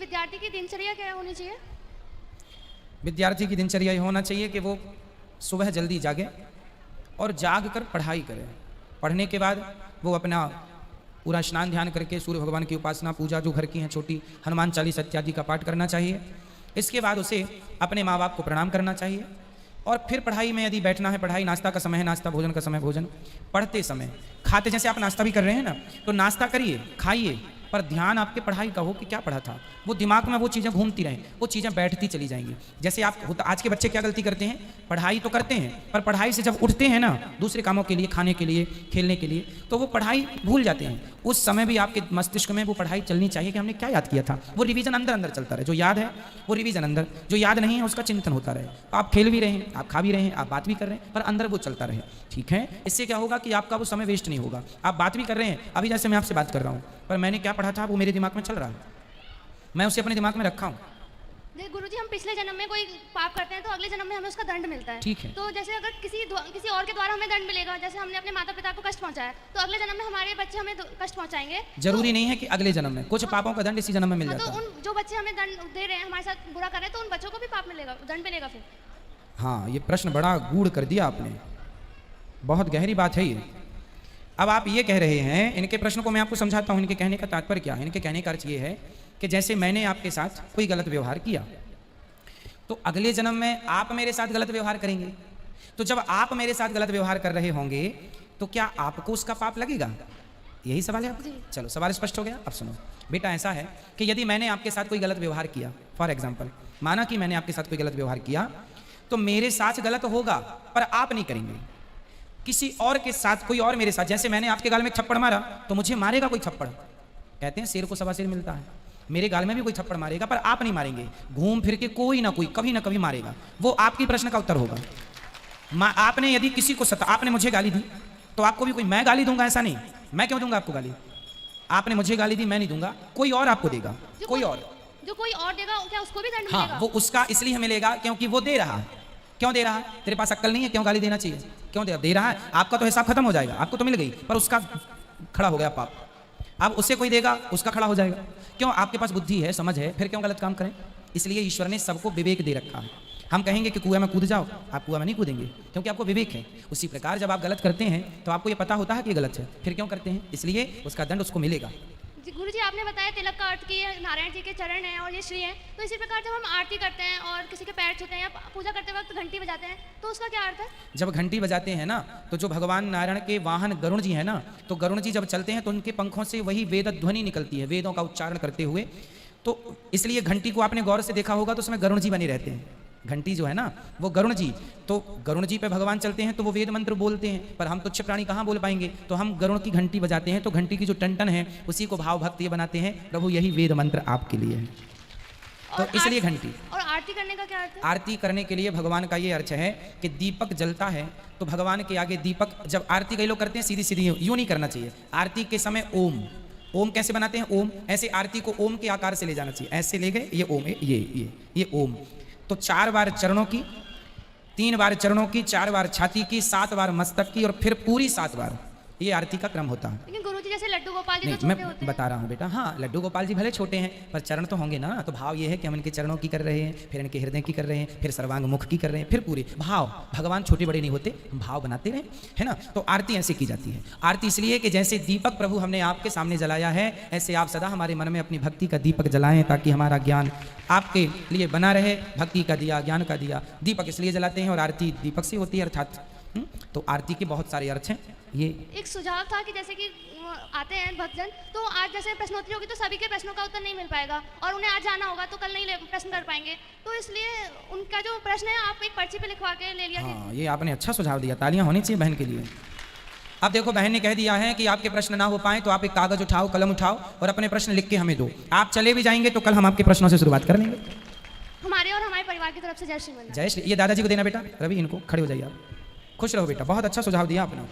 विद्यार्थी की दिनचर्या क्या होनी चाहिए? विद्यार्थी की दिनचर्या ये होना चाहिए कि वो सुबह जल्दी जागे और जाग कर पढ़ाई करे। पढ़ने के बाद वो अपना पूरा स्नान ध्यान करके सूर्य भगवान की उपासना पूजा जो घर की हैं छोटी हनुमान चालीसा इत्यादि का पाठ करना चाहिए। इसके बाद उसे अपने माँ बाप को प्रणाम करना चाहिए और फिर पढ़ाई में यदि बैठना है पढ़ाई, नाश्ता का समय है नाश्ता, भोजन का समय भोजन। पढ़ते समय खाते जैसे आप नाश्ता भी कर रहे हैं ना, तो नाश्ता करिए खाइए पर ध्यान आपके पढ़ाई का हो कि क्या पढ़ा था। वो दिमाग में वो चीज़ें घूमती रहें, वो चीज़ें बैठती चली जाएंगी। जैसे आप आज के बच्चे क्या गलती करते हैं, पढ़ाई तो करते हैं पर पढ़ाई से जब उठते हैं ना दूसरे कामों के लिए, खाने के लिए, खेलने के लिए, तो वो पढ़ाई भूल जाते हैं। उस समय भी आपके मस्तिष्क में वो पढ़ाई चलनी चाहिए कि हमने क्या याद किया था। वो रिवीजन अंदर अंदर चलता रहे। जो याद है वो रिवीजन अंदर, जो याद नहीं है उसका चिंतन होता रहे। आप खेल भी रहे हैं, आप खा भी रहे हैं, आप बात भी कर रहे हैं, पर अंदर वो चलता रहे। ठीक है, इससे क्या होगा कि आपका वो समय वेस्ट नहीं होगा। आप बात भी कर रहे हैं, अभी जैसे मैं आपसे बात कर रहा हूँ पर मैंने क्या पढ़ा था वो मेरे दिमाग में चल रहा है, मैं उसे अपने दिमाग में रखा हूँ। गुरुजी, हम पिछले जन्म में कोई पाप करते हैं तो अगले जन्म में हमें उसका दंड मिलता है। ठीक है। तो जैसे अगर किसी और के द्वारा हमें दंड मिलेगा, जैसे हमने अपने माता पिता को कष्ट पहुंचाया, तो अगले जन्म में हमारे बच्चे हमें कष्ट पहुंचाएंगे। जरूरी नहीं है कि अगले जन्म में, कुछ पापों का दंड इसी जन्म में मिल जाता है। तो उन जो बच्चे हमें दंड दे रहे हैं, हमारे साथ बुरा कर रहे हैं, तो उन बच्चों को भी पाप मिलेगा, दंड मिलेगा फिर? हाँ, ये प्रश्न बड़ा गूढ़ कर दिया आपने, बहुत गहरी बात है ये। अब आप ये कह रहे हैं, इनके प्रश्न को मैं आपको समझाता हूँ। इनके कहने का तात्पर्य क्या है? इनके कहने का अर्थ ये है कि जैसे मैंने आपके साथ कोई गलत व्यवहार किया तो अगले जन्म में आप मेरे साथ गलत व्यवहार करेंगे। तो जब आप मेरे साथ गलत व्यवहार कर रहे होंगे तो क्या आपको उसका पाप लगेगा? यही सवाल है आपका? चलो, सवाल स्पष्ट हो गया। अब सुनो बेटा, ऐसा है कि यदि मैंने आपके साथ कोई गलत व्यवहार किया, फॉर एग्जाम्पल माना कि मैंने आपके साथ कोई गलत व्यवहार किया, तो मेरे साथ गलत होगा पर आप नहीं करेंगे। किसी और के साथ, कोई और मेरे साथ, जैसे मैंने आपके गाल में थप्पड़ मारा तो मुझे मारेगा कोई थप्पड़। कहते हैं शेर को सवा शेर मिलता है, मेरे गाल में भी कोई थप्पड़ मारेगा पर आप नहीं मारेंगे। घूम फिर के कोई ना कोई कभी ना कभी मारेगा, वो आपकी प्रश्न का उत्तर होगा। आपने यदि किसी को आपने मुझे गाली दी तो आपको भी कोई, मैं गाली दूंगा ऐसा नहीं, मैं क्यों दूंगा आपको गाली? आपने मुझे गाली दी, मैं नहीं दूंगा, कोई और आपको देगा। कोई और, जो कोई और देगा क्या उसको भी दंड हाँ, मिलेगा? वो उसका इसलिए मिलेगा क्योंकि वो दे रहा है। क्यों दे रहा है? तेरे पास अक्ल नहीं है, क्यों गाली देना चाहिए? क्यों दे रहा है? आपका तो हिसाब खत्म हो जाएगा, आपको तो मिल गई पर उसका खड़ा हो गया पाप। अब उससे कोई देगा, उसका खड़ा हो जाएगा। क्यों? आपके पास बुद्धि है, समझ है, फिर क्यों गलत काम करें? इसलिए ईश्वर ने सबको विवेक दे रखा है। हम कहेंगे कि कुआं में कूद जाओ, आप कुआं में नहीं कूदेंगे क्योंकि आपको विवेक है। उसी प्रकार जब आप गलत करते हैं तो आपको ये पता होता है कि गलत है, फिर क्यों करते हैं? इसलिए उसका दंड उसको मिलेगा। गुरुजी, आपने बताया तिलक का अर्थ कि नारायण जी के चरण हैं और ये श्री हैं, तो इसी प्रकार जब हम आरती करते हैं और किसी के पैर छूते हैं या पूजा करते वक्त घंटी बजाते हैं तो उसका क्या अर्थ है? जब घंटी बजाते हैं ना तो जो भगवान नारायण के वाहन गरुण जी हैं ना, तो गरुण जी जब चलते हैं तो उनके पंखों से वही वेद ध्वनि निकलती है, वेदों का उच्चारण करते हुए। तो इसलिए घंटी को आपने गौर से देखा होगा तो उसमें गरुण जी बने रहते हैं। घंटी जो है ना वो गरुण जी, तो गरुण जी पे भगवान चलते हैं तो वो वेद मंत्र बोलते हैं, पर हम तुच्छ प्राणी कहाँ बोल पाएंगे, तो हम गरुण की घंटी बजाते हैं। तो घंटी की जो टन है उसी को भाव भक्त ये बनाते हैं, प्रभु यही वेद मंत्र आपके लिए है, तो इसलिए घंटी। और आरती करने का क्या अर्थ है? आरती करने के लिए भगवान का ये अर्थ है कि दीपक जलता है तो भगवान के आगे दीपक, जब आरती कई लोग करते हैं सीधी सीधी यूं नहीं करना चाहिए। आरती के समय ओम, ओम कैसे बनाते हैं? ओम, ऐसे आरती को ओम के आकार से ले जाना चाहिए। ऐसे ले गए, ये ओम है, ये ओम। तो 4 बार चरणों की, 3 बार चरणों की, 4 बार छाती की, 7 बार मस्तक की और फिर पूरी 7 बार, ये आरती का क्रम होता है। लेकिन गुरुजी जैसे लड्डू गोपाल जी तो छोटे होते हैं। बता रहा हूँ बेटा, हाँ लड्डू गोपाल जी भले छोटे हैं पर चरण तो होंगे ना। तो भाव ये है कि हम इनके चरणों की कर रहे हैं, फिर इनके हृदय की कर रहे हैं, फिर सर्वांग मुख की कर रहे हैं, फिर पूरी भाव। भगवान छोटे बड़े नहीं होते, भाव बनाते रहे, है ना। तो आरती ऐसे की जाती है। आरती इसलिए कि जैसे दीपक प्रभु हमने आपके सामने जलाया है, ऐसे आप सदा हमारे मन में अपनी भक्ति का दीपक जलाएं ताकि हमारा ज्ञान आपके लिए बना रहे। भक्ति का दिया, ज्ञान का दिया, दीपक इसलिए जलाते हैं और आरती दीपक से होती है अर्थात। तो आरती के बहुत सारे अर्थ हैं। ये एक सुझाव था कि जैसे कि आते हैं भक्तजन, तो आज जैसे प्रश्नोत्तरी होगी तो सभी के प्रश्नों का उत्तर नहीं मिल पाएगा और उन्हें आज जाना होगा तो कल नहीं प्रश्न कर पाएंगे, तो इसलिए उनका जो प्रश्न है आप एक पर्ची पे लिखवा के ले लिया। हाँ, ये आपने अच्छा सुझाव दिया, तालियां होनी चाहिए बहन के लिए। अब देखो, बहन ने कह दिया है कि आपके प्रश्न ना हो पाए तो आप एक कागज उठाओ, कलम उठाओ और अपने प्रश्न लिख के हमें दो। आप चले भी जाएंगे तो कल हम आपके प्रश्नों से शुरुआत कर लेंगे। हमारे और हमारे परिवार की तरफ से जय श्री। जय श्री। ये दादाजी को देना बेटा, रवि इनको खड़े हो जाइए आप। खुश रहो बेटा, बहुत अच्छा सुझाव दिया आपने।